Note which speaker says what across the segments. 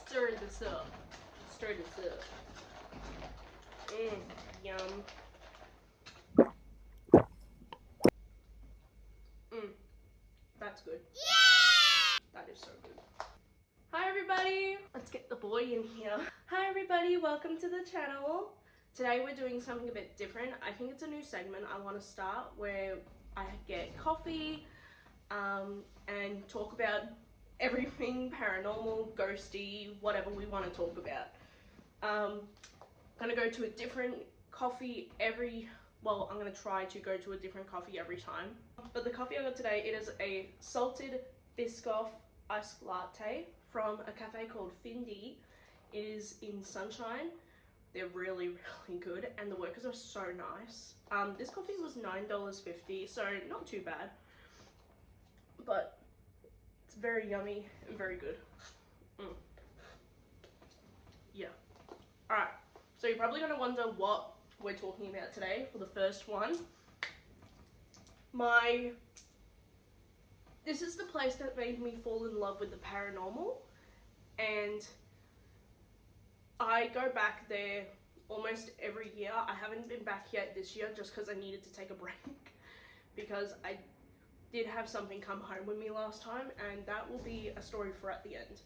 Speaker 1: Stir this up. Stir this up. Yum. That's good. Yeah! That is so good. Hi everybody! Let's get the boy in here. Hi everybody, welcome to the channel. Today we're doing something a bit different. I think it's a new segment I want to start where I get coffee and talk about everything paranormal, ghosty, whatever we want to talk about. I'm gonna go to a different coffee I'm gonna try to go to a different coffee every time. But the coffee I got today, it is a salted Biscoff iced latte from a cafe called Findy. It is in Sunshine. They're really, really good, and the workers are so nice. This coffee was $9.50, so not too bad, but it's very yummy and very good. Yeah. Alright, so you're probably going to wonder what we're talking about today for the first one. This is the place that made me fall in love with the paranormal, and I go back there almost every year. I haven't been back yet this year just because I needed to take a break because I did have something come home with me last time, and that will be a story for at the end.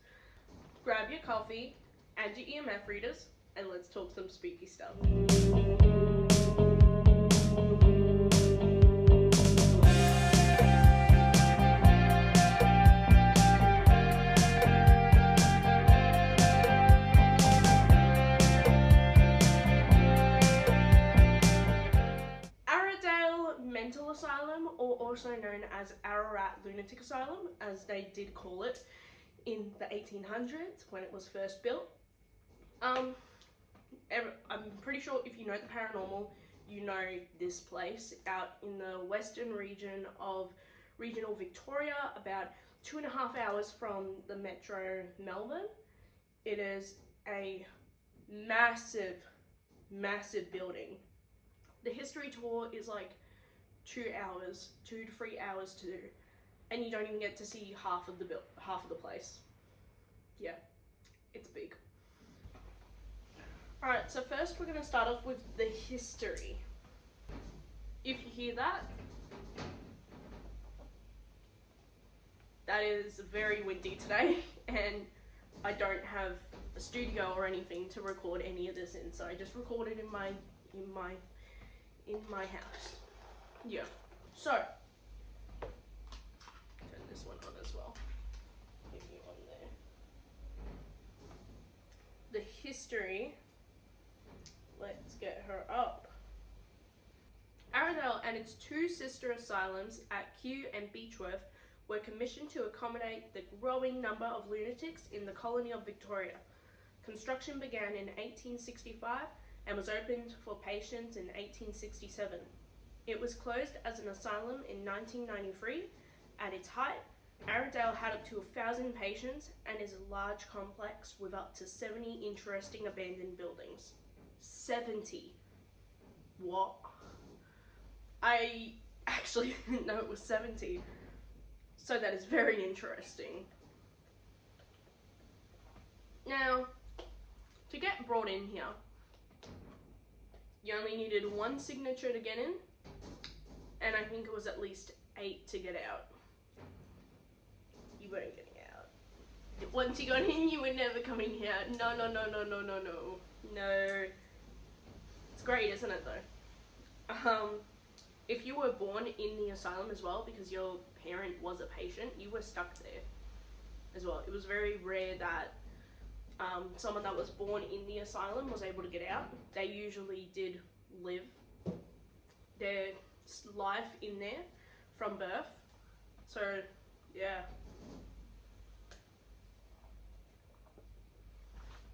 Speaker 1: Grab your coffee, add your EMF readers, and let's talk some spooky stuff. Aradale Mental Asylum, or also known as Ararat Lunatic Asylum, as they did call it in the 1800s when it was first built. I'm pretty sure if you know the paranormal, you know this place out in the western region of regional Victoria, about 2.5 hours from the metro Melbourne. It is a massive, massive building. The history tour is like 2 to 3 hours to do, and you don't even get to see half of the place. Yeah, it's big. Alright, so first we're going to start off with the history. If you hear that, that is very windy today, and I don't have a studio or anything to record any of this in, so I just recorded in my house. Yeah. So turn this one on as well. Give me one there. The history. Let's get her up. Aradale and its two sister asylums at Kew and Beechworth were commissioned to accommodate the growing number of lunatics in the colony of Victoria. Construction began in 1865 and was opened for patients in 1867. It was closed as an asylum in 1993. At its height, Aradale had up to 1,000 patients and is a large complex with up to 70 interesting abandoned buildings. 70. What? I actually didn't know it was 70. So that is very interesting. Now, to get brought in here, you only needed one signature to get in, and I think it was at least 8 to get out. You weren't getting out. Once you got in, you were never coming out. No. No. It's great, isn't it, though? If you were born in the asylum as well, because your parent was a patient, you were stuck there as well. It was very rare that someone that was born in the asylum was able to get out. They usually did live their life in there from birth. So, yeah.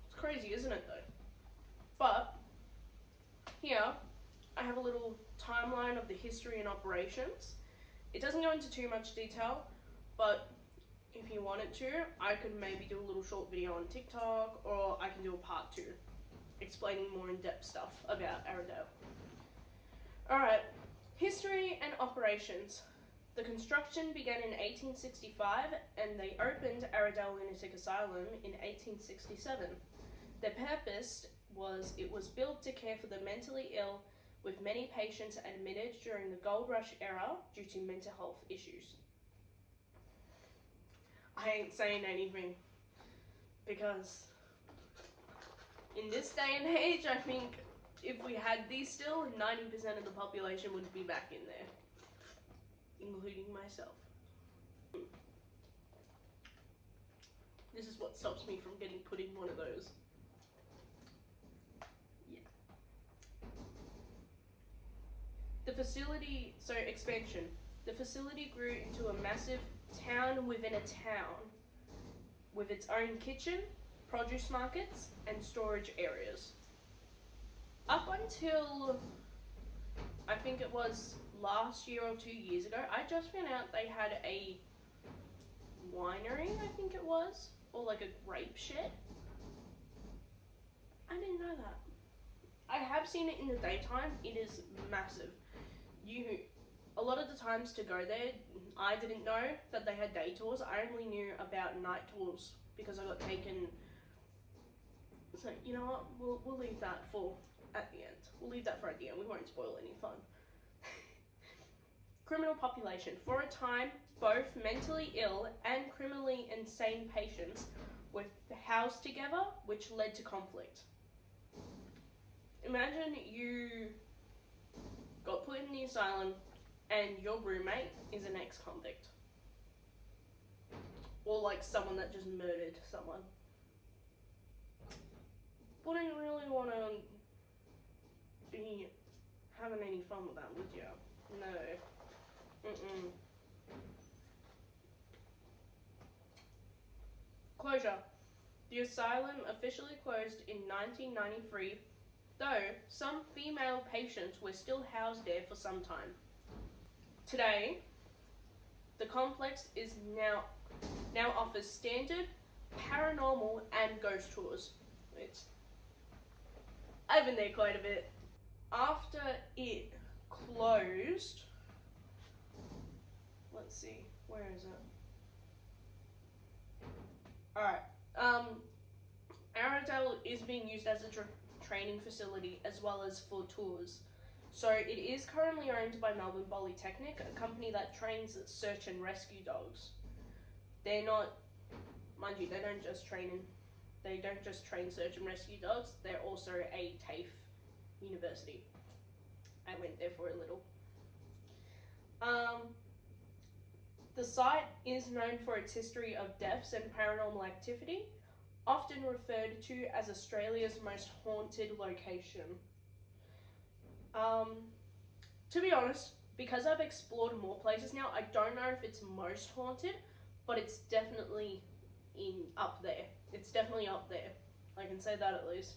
Speaker 1: It's crazy, isn't it, though? But here, I have a little timeline of the history and operations. It doesn't go into too much detail, but if you wanted to, I could maybe do a little short video on TikTok, or I can do a part 2 explaining more in-depth stuff about Aradale. Alright, history and operations. The construction began in 1865 and they opened Aradale Lunatic Asylum in 1867. Their purpose was it was built to care for the mentally ill, with many patients admitted during the Gold Rush era due to mental health issues. I ain't saying anything because in this day and age, I think if we had these still, 90% of the population would be back in there, including myself. This is what stops me from getting put in one of those. Yeah. The facility, so expansion. The facility grew into a massive town within a town with its own kitchen, produce markets, and storage areas. Up until, I think it was last year or 2 years ago, I just found out they had a winery, I think it was, or like a grape shed. I didn't know that. I have seen it in the daytime. It is massive. A lot of the times to go there, I didn't know that they had day tours. I only knew about night tours because I got taken. So you know what? We'll leave that for at the end. We'll leave that for at the end. We won't spoil any fun. Criminal population. For a time, both mentally ill and criminally insane patients were housed together, which led to conflict. Imagine you got put in the asylum and your roommate is an ex-convict. Or like someone that just murdered someone. Wouldn't really want to be having any fun with that, would you? No. Closure. The asylum officially closed in 1993, though some female patients were still housed there for some time. Today, the complex is now offers standard, paranormal, and ghost tours. I've been there quite a bit. After it closed, let's see, where is it? Alright, Aradale is being used as a training facility as well as for tours. So it is currently owned by Melbourne Polytechnic, a company that trains search and rescue dogs. They're not, mind you, they don't just train search and rescue dogs, they're also a TAFE university. I went there for a little. The site is known for its history of deaths and paranormal activity, often referred to as Australia's most haunted location. To be honest, because I've explored more places now, I don't know if it's most haunted, but it's definitely up there. It's definitely up there. I can say that at least.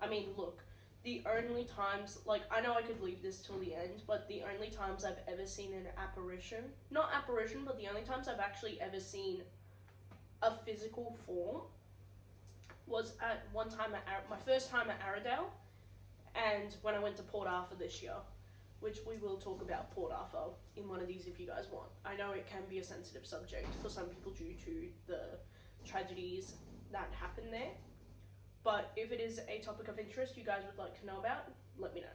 Speaker 1: I mean, look, the only times, like, I know I could leave this till the end, but the only times I've ever seen an apparition, not apparition, but the only times I've actually ever seen a physical form was at one time my first time at Aradale, and when I went to Port Arthur this year, which we will talk about Port Arthur in one of these if you guys want. I know it can be a sensitive subject for some people due to the tragedies that happened there, but if it is a topic of interest you guys would like to know about, let me know.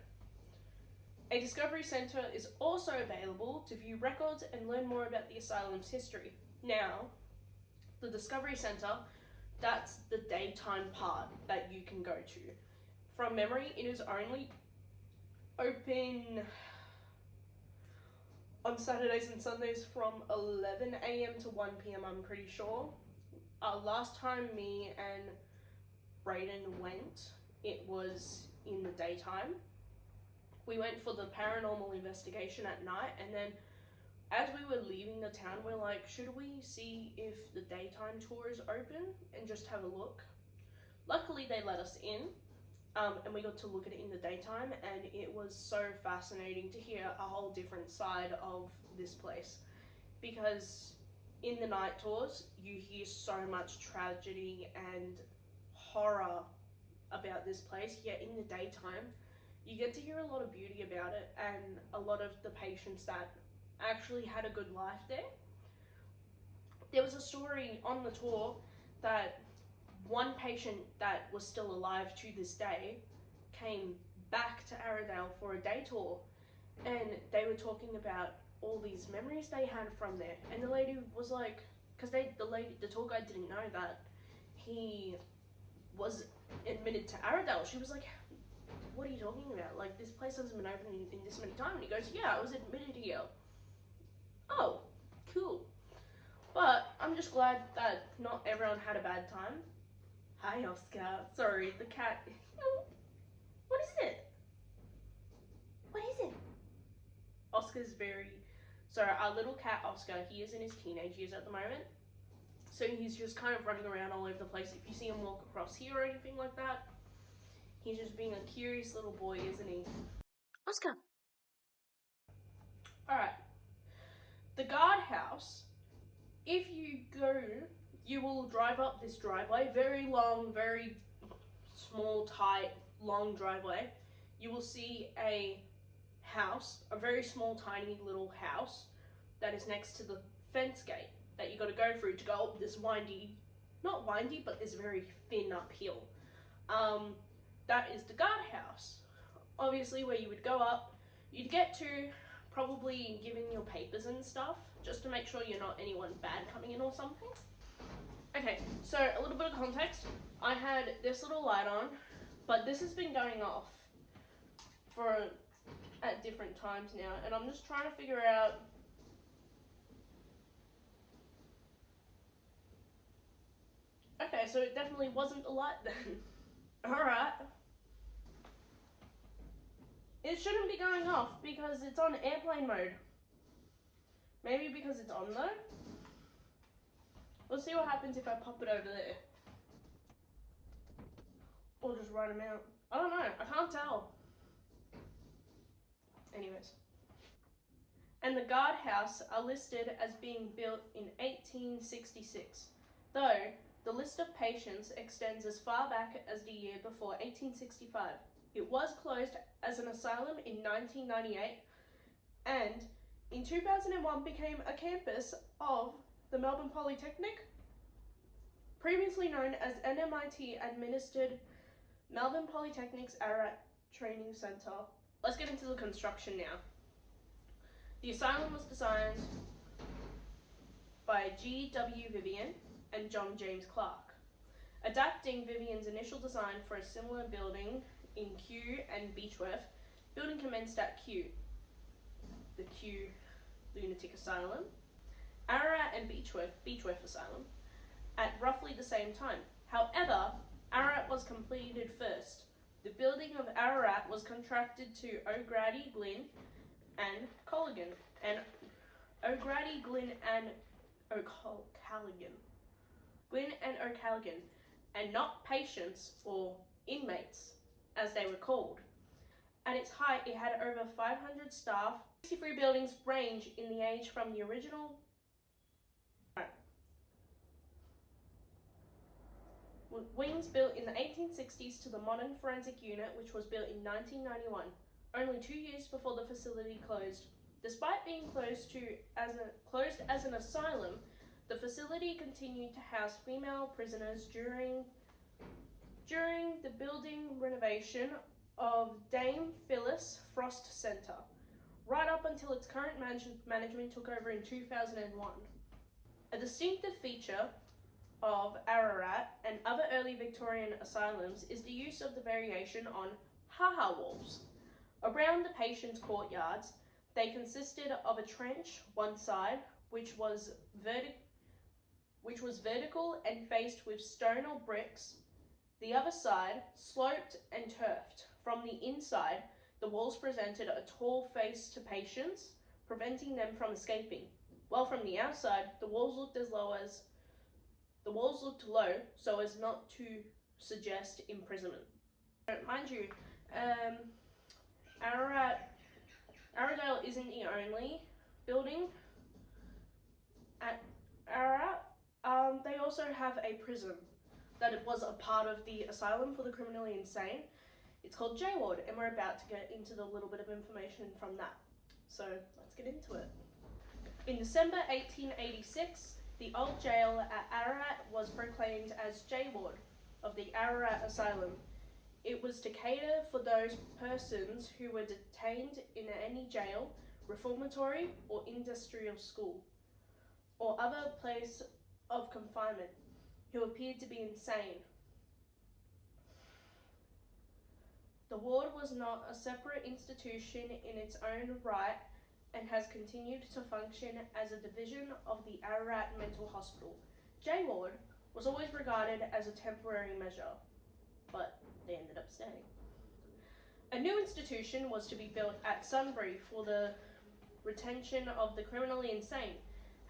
Speaker 1: A Discovery Centre is also available to view records and learn more about the asylum's history. Now, the Discovery Centre, that's the daytime part that you can go to. From memory, it is only open on Saturdays and Sundays from 11 AM to 1 PM, I'm pretty sure. Last time me and Brayden went, it was in the daytime. We went for the paranormal investigation at night, and then as we were leaving the town, we're like, should we see if the daytime tour is open and just have a look? Luckily, they let us in, and we got to look at it in the daytime, and it was so fascinating to hear a whole different side of this place. Because in the night tours, you hear so much tragedy and horror about this place, yet in the daytime, you get to hear a lot of beauty about it, and a lot of the patients that actually had a good life there. There was a story on the tour that one patient that was still alive to this day came back to Aradale for a day tour, and they were talking about all these memories they had from there. And the lady was like, because the tour guide didn't know that he was admitted to Aradale. She was like, what are you talking about? Like, this place hasn't been open in this many times. And he goes, yeah, I was admitted here. Oh, cool. But I'm just glad that not everyone had a bad time. Hi, Oscar. Sorry, the cat. What is it? What is it? Oscar's so our little cat Oscar, he is in his teenage years at the moment. So he's just kind of running around all over the place. If you see him walk across here or anything like that, he's just being a curious little boy, isn't he? Oscar. Alright. The guardhouse, if you go, you will drive up this driveway, very long, very small, tight, long driveway. You will see a house, a very small, tiny little house that is next to the fence gate that you got to go through to go up this windy, not windy, but this very thin uphill. That is the guardhouse. Obviously, where you would go up, you'd get to probably give in your papers and stuff, just to make sure you're not anyone bad coming in or something. Okay, so a little bit of context. I had this little light on, but this has been going off at different times now, and I'm just trying to figure out. Okay, so it definitely wasn't the light then. Alright. It shouldn't be going off because it's on airplane mode. Maybe because it's on though? Let's see what happens if I pop it over there. Or just write them out. I don't know, I can't tell. Anyways. And the guardhouse are listed as being built in 1866, though the list of patients extends as far back as the year before 1865. It was closed as an asylum in 1998 and in 2001 became a campus of the Melbourne Polytechnic, previously known as NMIT administered Melbourne Polytechnic's Ararat Training Centre. Let's get into the construction now. The asylum was designed by G.W. Vivian and John James Clark, adapting Vivian's initial design for a similar building in Kew and Beechworth. Building commenced at Kew, the Kew Lunatic Asylum, Ararat and Beechworth Asylum, at roughly the same time. However, Ararat was completed first. The building of Ararat was contracted to O'Grady, Glynn and Colligan, and O'Grady, Glynn and O'Callaghan. And not patients or inmates, as they were called. At its height, it had over 500 staff. 63 buildings range in the age from the original wings built in the 1860s to the modern forensic unit, which was built in 1991, only 2 years before the facility closed. Despite being closed as an asylum, the facility continued to house female prisoners during the building renovation of Dame Phyllis Frost Centre, right up until its current management took over in 2001. A distinctive feature of Ararat and other early Victorian asylums is the use of the variation on ha-ha walls. Around the patients' courtyards, they consisted of a trench, one side, which was vertical and faced with stone or bricks, the other side sloped and turfed. From the inside, the walls presented a tall face to patients, preventing them from escaping, while from the outside, the walls looked low so as not to suggest imprisonment. Mind you, Aradale isn't the only building at Ararat. They also have a prison that was a part of the asylum for the criminally insane. It's called J-Ward, and we're about to get into the little bit of information from that. So let's get into it. In December 1886, the old jail at Ararat was proclaimed as J Ward of the Ararat Asylum. It was to cater for those persons who were detained in any jail, reformatory or industrial school, or other place of confinement, who appeared to be insane. The ward was not a separate institution in its own right and has continued to function as a division of the Ararat Mental Hospital. J Ward was always regarded as a temporary measure, but they ended up staying. A new institution was to be built at Sunbury for the retention of the criminally insane.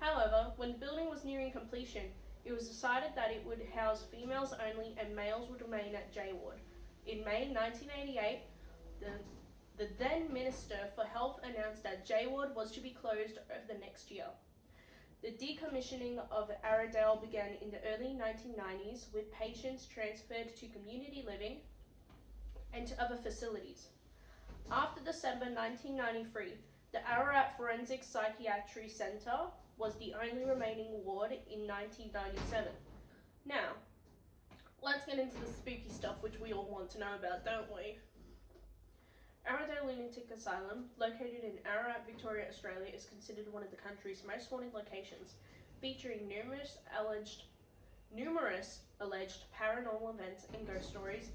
Speaker 1: However, when the building was nearing completion, it was decided that it would house females only and males would remain at J Ward. In May 1988, the then Minister for Health announced that J Ward was to be closed over the next year. The decommissioning of Aradale began in the early 1990s, with patients transferred to community living and to other facilities. After December 1993, the Ararat Forensic Psychiatry Centre was the only remaining ward in 1997. Now, let's get into the spooky stuff which we all want to know about, don't we? Aradale Lunatic Asylum, located in Ararat, Victoria, Australia, is considered one of the country's most haunted locations, featuring numerous alleged paranormal events and ghost stories.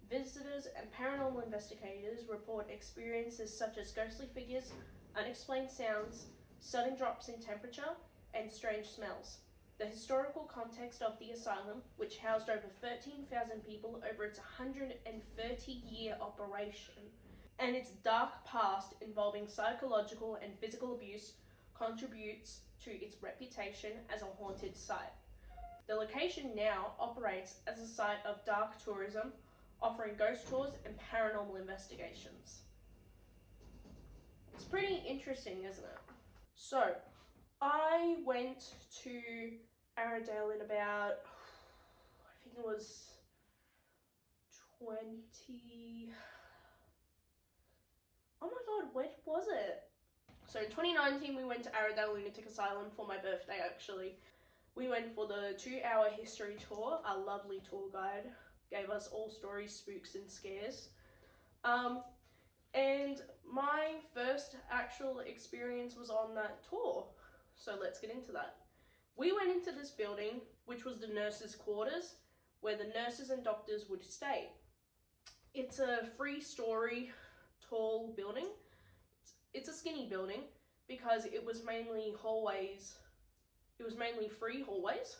Speaker 1: Visitors and paranormal investigators report experiences such as ghostly figures, unexplained sounds, sudden drops in temperature, and strange smells. The historical context of the asylum, which housed over 13,000 people over its 130-year operation, and its dark past involving psychological and physical abuse, contributes to its reputation as a haunted site. The location now operates as a site of dark tourism, offering ghost tours and paranormal investigations. It's pretty interesting, isn't it? So, I went to Aradale in about, I think it was 20... Oh my god, when was it? So in 2019 we went to Aradale Lunatic Asylum for my birthday actually. We went for the 2-hour history tour. Our lovely tour guide gave us all stories, spooks and scares. And my first actual experience was on that tour. So let's get into that. We went into this building, which was the nurses' quarters, where the nurses and doctors would stay. It's a 3-story tall building. It's a skinny building because it was mainly hallways. It was mainly 3 hallways.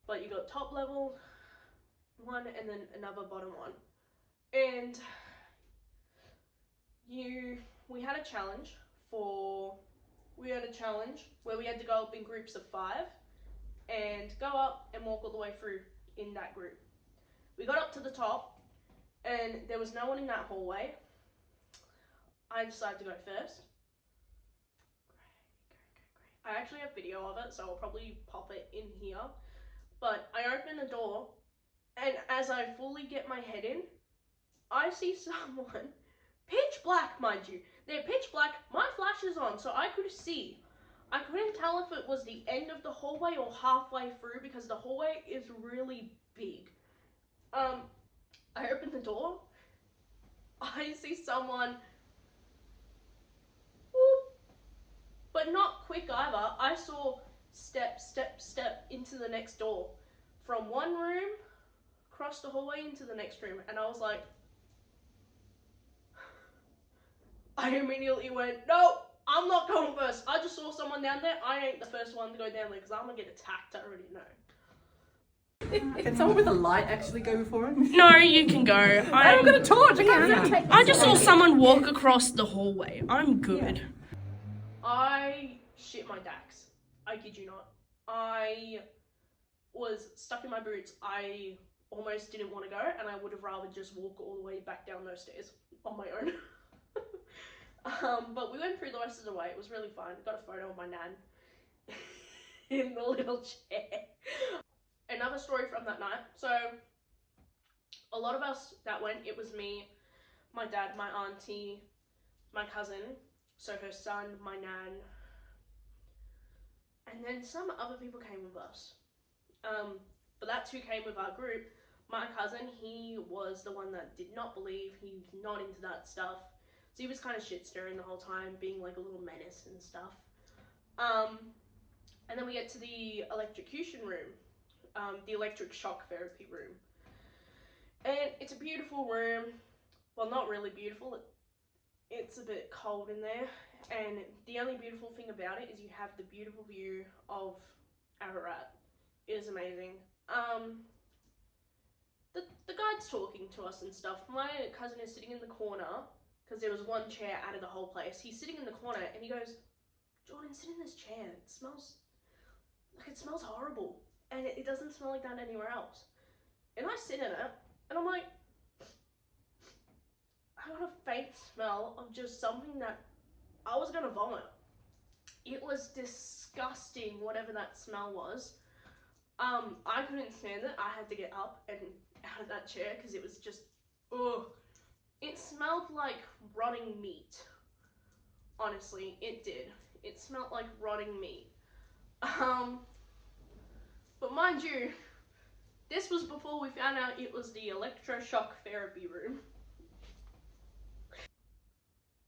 Speaker 1: But you got top level one and then another bottom one. And we had a challenge where we had to go up in groups of 5 and go up and walk all the way through in that group. We got up to the top and there was no one in that hallway. I decided to go first. I actually have video of it, so I'll probably pop it in here. But I open the door, and as I fully get my head in, I see someone, pitch black mind you, they're pitch black, my flash is on, so I could see. I couldn't tell if it was the end of the hallway or halfway through because the hallway is really big. I open the door, I see someone, whoop, but not quick either. I saw step into the next door. From one room, across the hallway into the next room, and I was like, I immediately went, no, I'm not going first. I just saw someone down there. I ain't the first one to go down there because I'm gonna get attacked, I already know.
Speaker 2: Can someone with a light actually go before him?
Speaker 1: No, you can go.
Speaker 2: I've got a torch.
Speaker 1: I just saw someone walk across the hallway. I'm good. Yeah. I shit my dacks. I kid you not. I was stuck in my boots. I almost didn't want to go, and I would have rather just walk all the way back down those stairs on my own. But we went through the rest of the way. It was really fun. Got a photo of my nan in the little chair. Another story from that night. So a lot of us that went, it was me, my dad, my auntie, my cousin, so her son, my nan, And then some other people came with us. But that's who came with our group. My cousin, he was the one that did not believe. He's not into that stuff. So he was kind of shit stirring the whole time, being like a little menace and stuff. And then we get to the electrocution room, the electric shock therapy room. And it's a beautiful room. Well, not really beautiful. It's a bit cold in there. And the only beautiful thing about it is you have the beautiful view of Ararat. It is amazing. The guide's talking to us and stuff. My cousin is sitting in the corner because there was one chair out of the whole place. He's sitting in the corner and he goes, "Jordan, sit in this chair. It smells horrible, and it doesn't smell like that anywhere else." And I sit in it and I'm like, I got a faint smell of just something that I was gonna vomit. It was disgusting, whatever that smell was. I couldn't stand it. I had to get up and out of that chair because it was just, ugh. It smelled like rotting meat. Honestly, it did. It smelled like rotting meat. But mind you, this was before we found out it was the electroshock therapy room.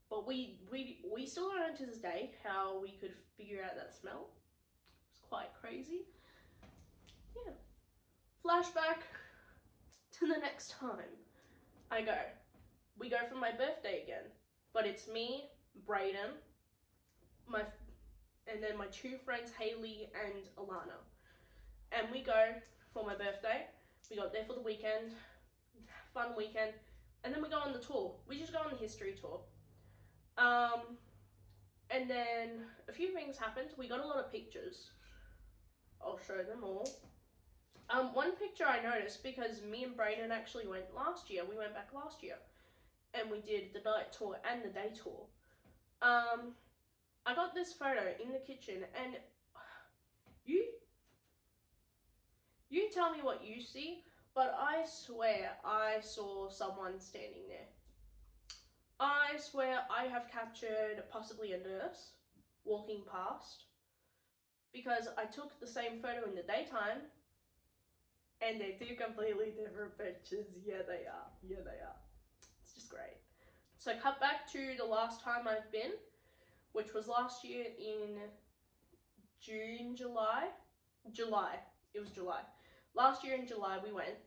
Speaker 1: But we still don't know to this day how we could figure out that smell. It's quite crazy. Yeah. Flashback to the next time we go for my birthday again, but it's me, Brayden, and then my two friends Haley and Alana, and we go for my birthday. We got there for the weekend, fun weekend, and then we go on the tour. We just go on the history tour. And then a few things happened. We got a lot of pictures. I'll show them all. One picture I noticed, because me and Brayden actually went last year. We went back last year, and we did the night tour and the day tour. I got this photo in the kitchen, and you tell me what you see, but I swear I saw someone standing there. I swear I have captured possibly a nurse walking past, because I took the same photo in the daytime, and they're two completely different pictures. Yeah, they are. Yeah, they are. It's just great. So cut back to the last time I've been, which was last year in July. It was July. Last year in July we went.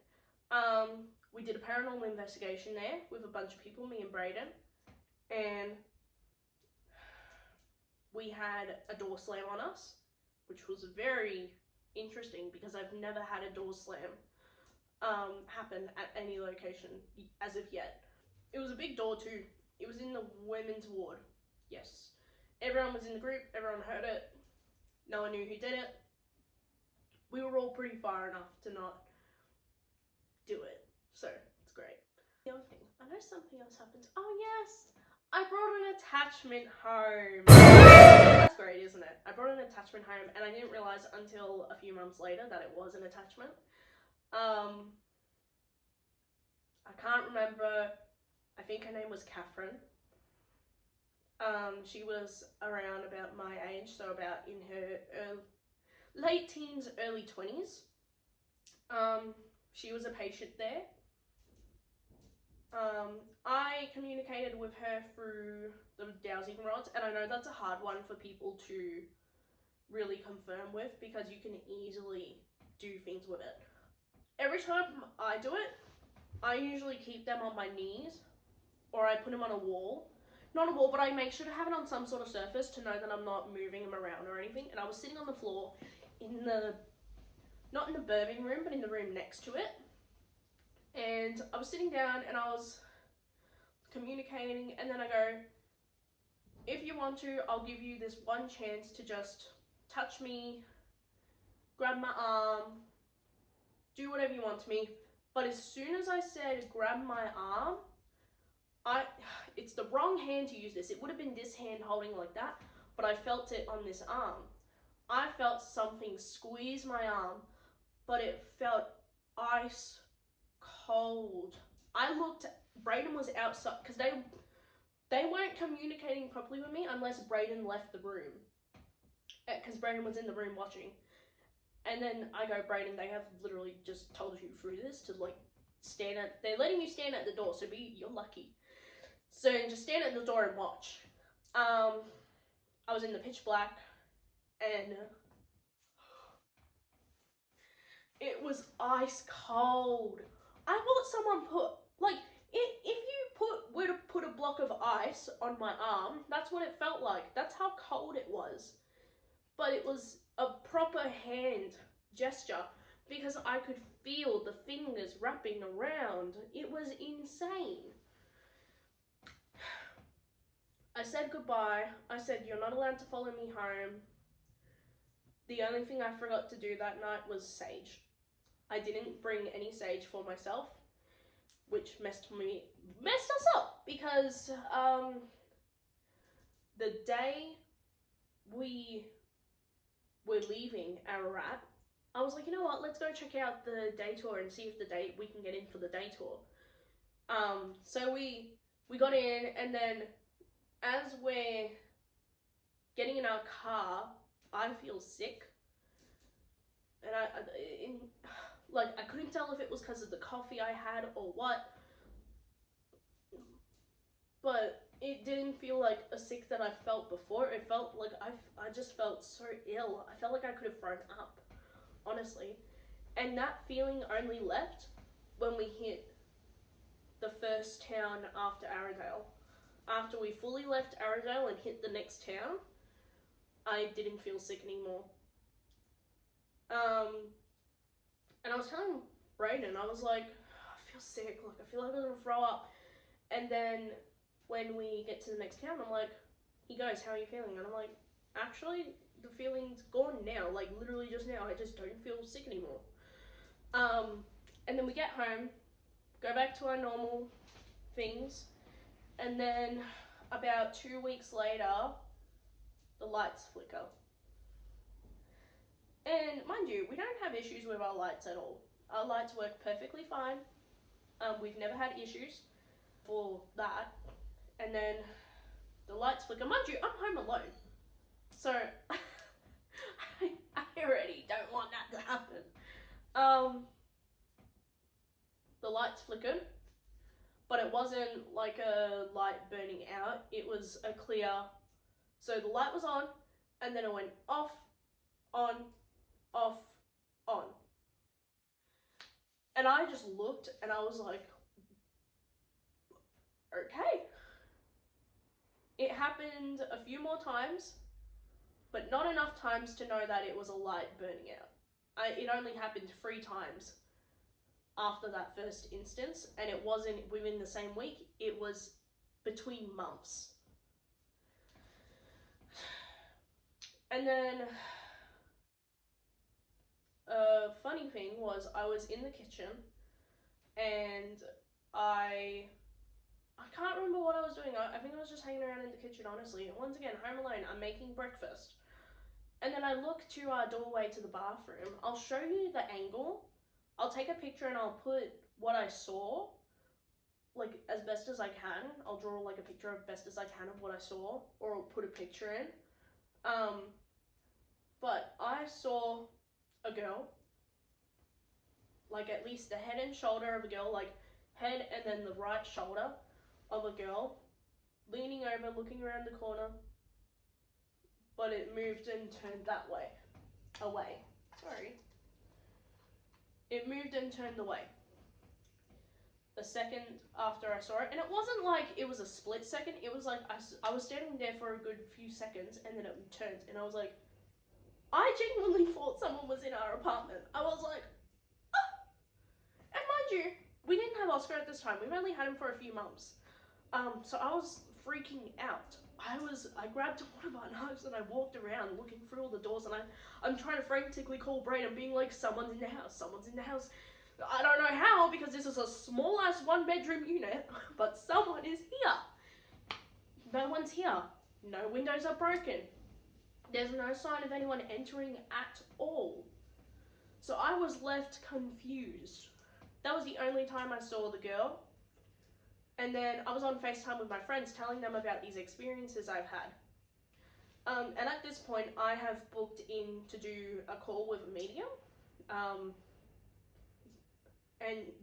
Speaker 1: We did a paranormal investigation there with a bunch of people, me and Brayden, and we had a door slam on us, which was very interesting because I've never had a door slam happen at any location as of yet. It was a big door too. It was in the women's ward. Yes. Everyone was in the group, everyone heard it. No one knew who did it. We were all pretty far enough to not do it. So, it's great. The other thing, I know something else happens. Oh yes! I brought an attachment home. That's great, isn't it? I brought an attachment home and I didn't realize until a few months later that it was an attachment. I can't remember. I think her name was Catherine. She was around about my age, so about in her late teens, early 20s. She was a patient there. I communicated with her through the dowsing rods, and I know that's a hard one for people to really confirm with because you can easily do things with it. Every time I do it, I usually keep them on my knees, or I put them on a wall. Not a wall, but I make sure to have it on some sort of surface to know that I'm not moving them around or anything. And I was sitting on the floor in not in the birthing room, but in the room next to it. And I was sitting down and I was communicating, and then I go, if you want to, I'll give you this one chance to just touch me, grab my arm, do whatever you want to me. But as soon as I said grab my arm, it's the wrong hand to use this. It would have been this hand holding like that, but I felt it on this arm. I felt something squeeze my arm, but it felt ice cold. I looked, Brayden was outside, because they weren't communicating properly with me unless Brayden left the room. because Brayden was in the room watching. And then I go, Brayden, they have literally just told you through this to like stand at, they're letting you stand at the door, so you're lucky. So just stand at the door and watch. I was in the pitch black and it was ice cold. I thought someone put, like, if you were to put a block of ice on my arm, that's what it felt like. That's how cold it was. But it was a proper hand gesture because I could feel the fingers wrapping around. It was insane. I said goodbye. I said, you're not allowed to follow me home. The only thing I forgot to do that night was sage. I didn't bring any sage for myself, which messed us up because the day we were leaving Ararat, I was like, you know what, let's go check out the day tour and see if we can get in for the day tour. So we got in, and then as we're getting in our car, I feel sick. And I couldn't tell if it was because of the coffee I had or what, but it didn't feel like a sick that I felt before. It felt like I just felt so ill. I felt like I could have thrown up, honestly. And that feeling only left when we hit the first town after Aradale. After we fully left Aradale and hit the next town, I didn't feel sick anymore. And I was telling Brayden, I was like, I feel sick, like I feel like I'm gonna throw up. And then when we get to the next town, I'm like, he goes, how are you feeling? And I'm like, actually, the feeling's gone now, like literally just now. I just don't feel sick anymore. And then we get home, go back to our normal things, and then about 2 weeks later, the lights flicker. And mind you, we don't have issues with our lights at all. Our lights work perfectly fine. We've never had issues for that. And then the lights flicker. Mind you, I'm home alone. So I already don't want that to happen. The lights flickered, but it wasn't like a light burning out. It was a clear, so the light was on, and then it went off, on, off, on. And I just looked and I was like, okay. It happened a few more times, but not enough times to know that it was a light burning out. It only happened 3 times after that first instance, and it wasn't within the same week, it was between months. And then a funny thing was I was in the kitchen and I can't remember what I was doing. I think I was just hanging around in the kitchen, honestly. Once again, home alone, I'm making breakfast. And then I look to our doorway to the bathroom. I'll show you the angle. I'll take a picture and I'll put what I saw, like as best as I can. I'll draw like a picture of best as I can of what I saw, or I'll put a picture in. But I saw a girl, like at least the head and shoulder of a girl, like head and then the right shoulder of a girl, leaning over, looking around the corner, but it moved and turned that way, away. Sorry. It moved and turned away. A second after I saw it, and it wasn't like it was a split second, it was like I was standing there for a good few seconds and then it turned, and I was like, I genuinely thought someone was in our apartment. I was like, ah! And mind you, we didn't have Oscar at this time, we've only had him for a few months. So I was freaking out. I grabbed one of our knives and I walked around looking through all the doors, and I'm trying to frantically call Brayden, being like, someone's in the house, someone's in the house. I don't know how, because this is a small ass 1-bedroom unit, but someone is here. No one's here. No windows are broken. There's no sign of anyone entering at all. So I was left confused. That was the only time I saw the girl. And then I was on FaceTime with my friends telling them about these experiences I've had. And at this point, I have booked in to do a call with a medium. And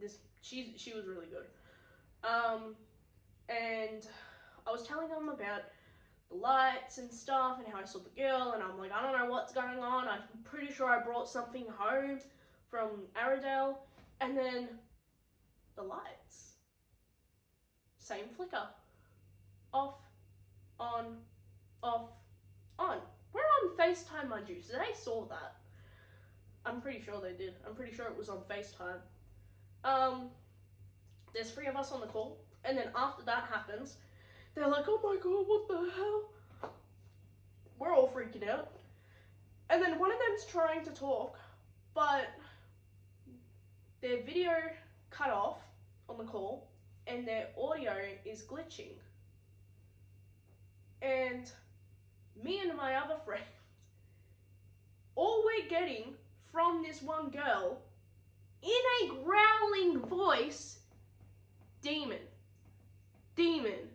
Speaker 1: she was really good. And I was telling them about the lights and stuff and how I saw the girl, and I'm like, I don't know what's going on. I'm pretty sure I brought something home from Aradale. And then the lights, same flicker, off, on, off, on. We're on FaceTime, mind you, so they saw that. I'm pretty sure they did. I'm pretty sure it was on FaceTime. There's 3 of us on the call, and then after that happens, they're like, oh my god, what the hell? We're all freaking out. And then one of them's trying to talk, but their video cut off on the call, and their audio is glitching. And me and my other friend, all we're getting from this one girl, in a growling voice, demon, demon,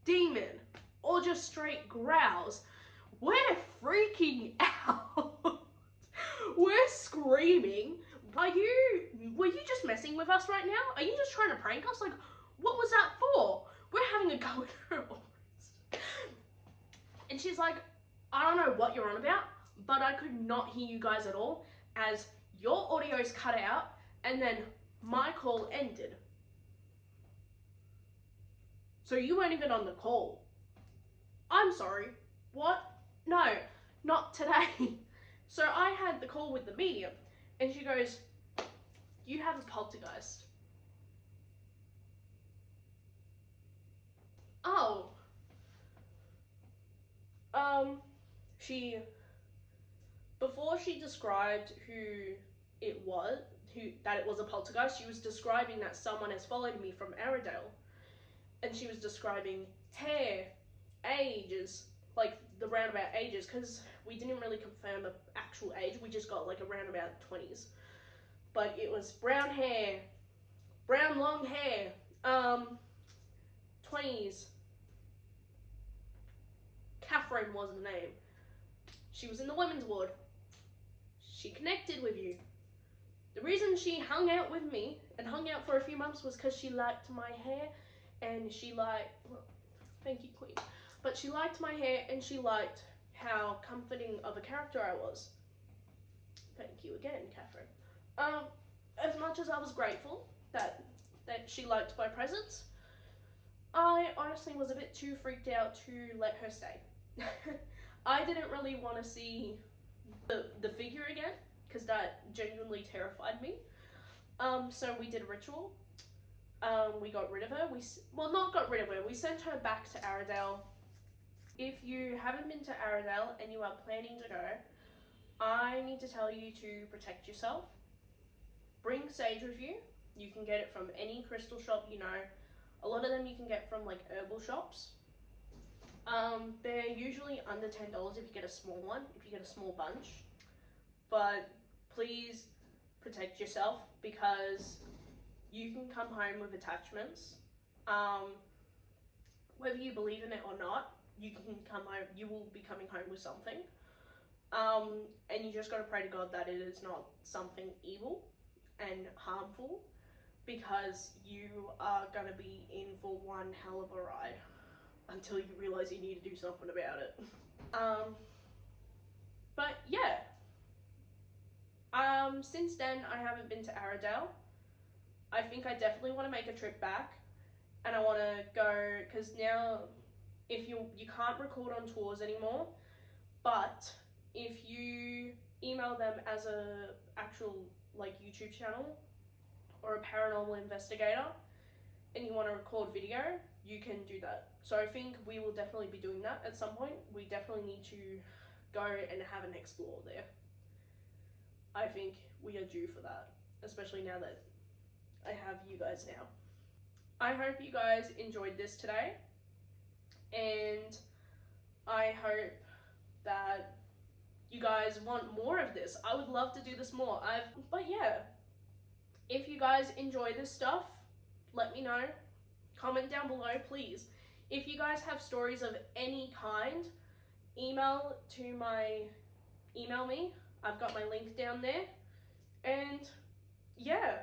Speaker 1: demon, or just straight growls. We're freaking out. We're screaming. Were you just messing with us right now? Are you just trying to prank us? Like, what was that for? We're having a go at her almost. And she's like, I don't know what you're on about, but I could not hear you guys at all, as your audio's cut out, and then my call ended. So you weren't even on the call. I'm sorry, what? No, not today. So I had the call with the medium, and she goes, you have a poltergeist. Oh. Before she described that it was a poltergeist, she was describing that someone has followed me from Aradale. And she was describing hair, ages, like the roundabout ages, because we didn't really confirm the actual age, we just got like a roundabout 20s. But it was brown hair, brown long hair, 20s. Catherine was the name. She was in the women's ward. She connected with you. The reason she hung out with me and hung out for a few months was because she liked my hair, and she liked, well, thank you, Queen, but she liked my hair, and she liked how comforting of a character I was. Thank you again, Catherine. As much as I was grateful that she liked my presence, I honestly was a bit too freaked out to let her stay. I didn't really want to see the figure again, because that genuinely terrified me. So we did a ritual. We got rid of her. Not got rid of her. We sent her back to Aradale. If you haven't been to Aradale and you are planning to go, I need to tell you to protect yourself. Bring sage with you. You can get it from any crystal shop you know. A lot of them you can get from like herbal shops. They're usually under $10 if you get a small one, if you get a small bunch. But please protect yourself, because you can come home with attachments. Whether you believe in it or not, you will be coming home with something. And you just gotta pray to God that it is not something evil and harmful, because you are gonna be in for one hell of a ride until you realize you need to do something about it. But yeah. Since then, I haven't been to Aradale. I think I definitely want to make a trip back, and I want to go, because now, if you can't record on tours anymore, but if you email them as a actual like YouTube channel or a paranormal investigator, and you want to record video, you can do that. So I think we will definitely be doing that at some point. We definitely need to go and have an explore there. I think we are due for that, especially now that I have you guys now. I hope you guys enjoyed this today, and I hope that you guys want more of this. I would love to do this more. But yeah, if you guys enjoy this stuff, let me know. Comment down below, please. If you guys have stories of any kind, email me. I've got my link down there. And yeah,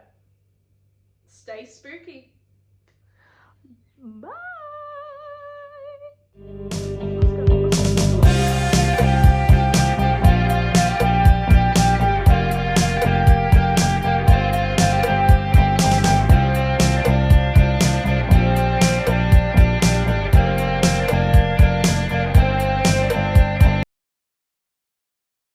Speaker 1: stay spooky.
Speaker 2: Bye.